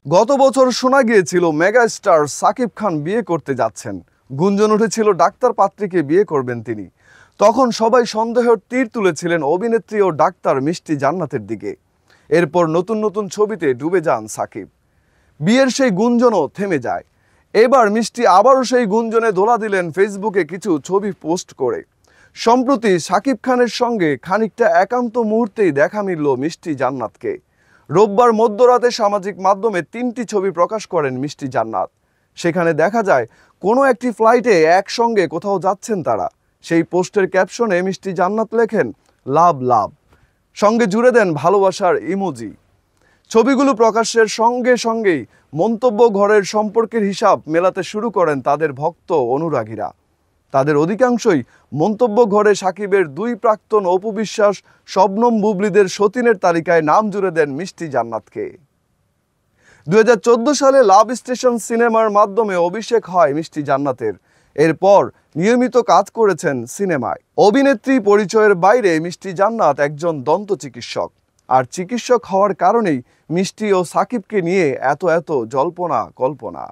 গত বছর শোনা গিয়েছিল মেগা স্টার সাকিব খান বিয়ে করতে যাচ্ছেন। গুঞ্জন উঠেছিল ডাক্তার পাত্রীকে বিয়ে করবেন তিনি। তখন সবাই সন্দেহের তীর তুলেছিলেন অভিনেত্রী ও ডাক্তার মিষ্টি জান্নাতের দিকে। এরপর নতুন নতুন ছবিতে ডুবে যান সাকিব। বিয়ের সেই গুঞ্জনও থেমে যায়। এবার মিষ্টি আবারও সেই গুঞ্জনে দোলা দিলেন ফেসবুকে কিছু ছবি পোস্ট করে। সম্প্রতি সাকিব খানের সঙ্গে খানিকটা একান্ত মুহূর্তেই দেখা মিলল মিষ্টি জান্নাতকে। রোববার মধ্যরাতে সামাজিক মাধ্যমে 3টি ছবি প্রকাশ করেন মিষ্টি জান্নাত। সেখানে দেখা যায় কোনো একটি ফ্লাইটে একসঙ্গে কোথাও যাচ্ছেন তারা। সেই পোস্টের ক্যাপশনে মিষ্টি জান্নাত লেখেন লাভ লাভ, সঙ্গে জুড়ে দেন ভালোবাসার ইমোজি। ছবিগুলো প্রকাশের সঙ্গে সঙ্গেই মন্তব্য ঘরের সম্পর্কের হিসাব মেলাতে শুরু করেন তাদের ভক্ত অনুরাগীরা। তাদের অধিকাংশই মন্তব্য ঘরে সাকিবের 2 প্রাক্তন অপু বিশ্বাস, শবনম বুবলিদের সতীনের তালিকায় নাম জুড়ে দেন মিষ্টি জান্নাতকে। 2014 সালে লাভ স্টেশন সিনেমার মাধ্যমে অভিষেক হয় মিষ্টি জান্নাতের। এরপর নিয়মিত কাজ করেছেন সিনেমায়। অভিনেত্রী পরিচয়ের বাইরে মিষ্টি জান্নাত একজন দন্ত চিকিৎসক। আর চিকিৎসক হওয়ার কারণেই মিষ্টি ও সাকিবকে নিয়ে এত জল্পনা কল্পনা।